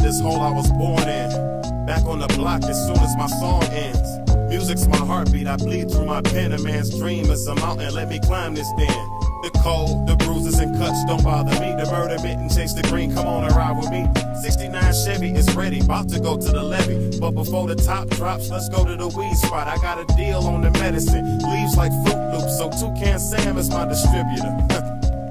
this hole I was born in. Back on the block as soon as my song ends. Music's my heartbeat, I bleed through my pen. A man's dream is a mountain, let me climb this den. The cold, the bruises and cuts don't bother me. The murder bit and chase the green, come on and ride with me. 69 Chevy is ready, about to go to the levee. But before the top drops, let's go to the weed spot. I got a deal on the medicine, leaves like Fruit Loops, so Toucan Sam is my distributor.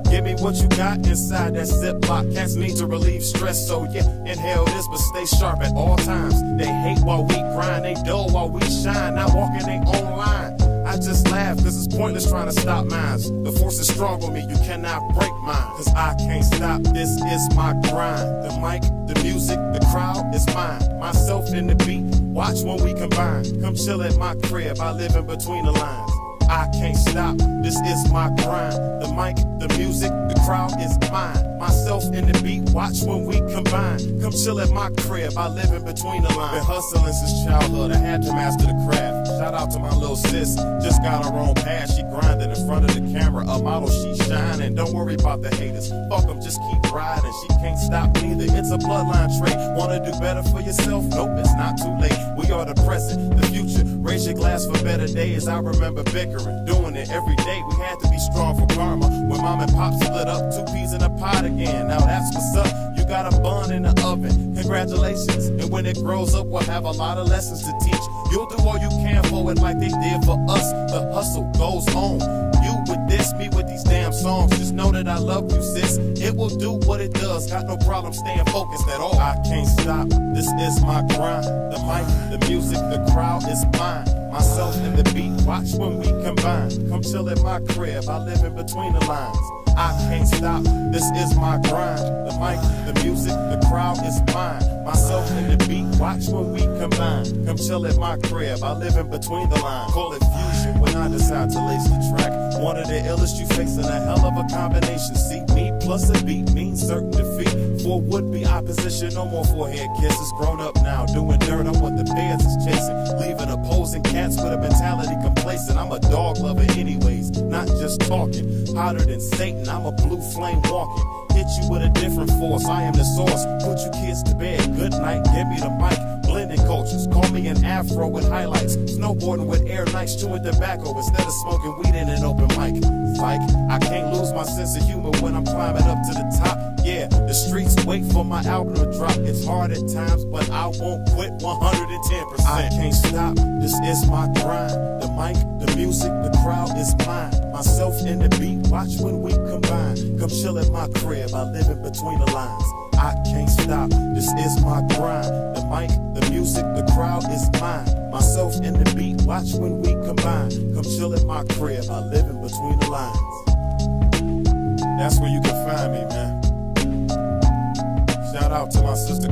Give me what you got inside that Ziploc. Cats need to relieve stress, so yeah, inhale this, but stay sharp at all times. They hate while we grind, they dull while we shine, not walking their own line. I just laugh, cause it's pointless trying to stop minds. The force is strong on me, you cannot break mine. Cause I can't stop, this is my grind. The mic, the music, the crowd is mine. Myself and the beat, watch when we combine. Come chill at my crib, I live in between the lines. I can't stop, this is my grind. The mic, the music, the crowd is mine. Myself and the beat, watch when we combine. Come chill at my crib, I live in between the lines. Been hustling since childhood, I had to master the craft. Shout out to my little sis, just got her own path. She grinding in front of the camera, a model, she shining. Don't worry about the haters, fuck them, just keep riding. She can't stop neither, it's a bloodline trait. Wanna do better for yourself? Nope, it's not too late. We are the present, the future. Raise your glass for better days. I remember bickering, doing it every day. We had to be strong for karma. When mom and pop split up, 2 peas in a pot again. Now that's what's up. You got a bun in the oven. Congratulations. And when it grows up, we'll have a lot of lessons to teach. You'll do all you can for it like they did for us. The hustle goes on. You with this, me with these damn songs. Just know that I love you, sis. It will do what it does. Got no problem staying focused at all. I can't stop. This is my grind. The mic, the music, the crowd is mine. Myself and the beat, watch when we combine. Come chill at my crib, I live in between the lines. I can't stop, this is my grind. The mic, the music, the crowd is mine. Myself and the beat, watch when we combine. Come chill at my crib, I live in between the lines. Call it fusion when I decide to lace the track. One of the illest you facing, a hell of a combination. See, me plus a beat means certain defeat. For would-be opposition, no more forehead kisses. Grown up now, doing dirt on what the bears is chasing. Leaving opposing cats with a mentality complacent. I'm a dog lover anyways, not just talking. Hotter than Satan, I'm a blue flame walking. Hit you with a different force, I am the source. Put you kids to bed, good night, give me the mic. Blending cultures, call me an afro with highlights. Snowboarding with air nights, chewing tobacco instead of smoking weed in an open mic. Psych, I can't lose my sense of humor when I'm climbing up to the top. Yeah, the streets wait for my album to drop. It's hard at times, but I won't quit 110%. I can't stop, this is my grind. The mic, the music, the crowd is mine. Myself and the beat, watch when we combine. Come chill at my crib, I live in between the lines. I can't stop, this is my grind. The mic, the music, the crowd is mine. Myself and the beat, watch when we combine. Come chill at my crib, I live in between the lines. That's where you can find me, man. Shout out to my sister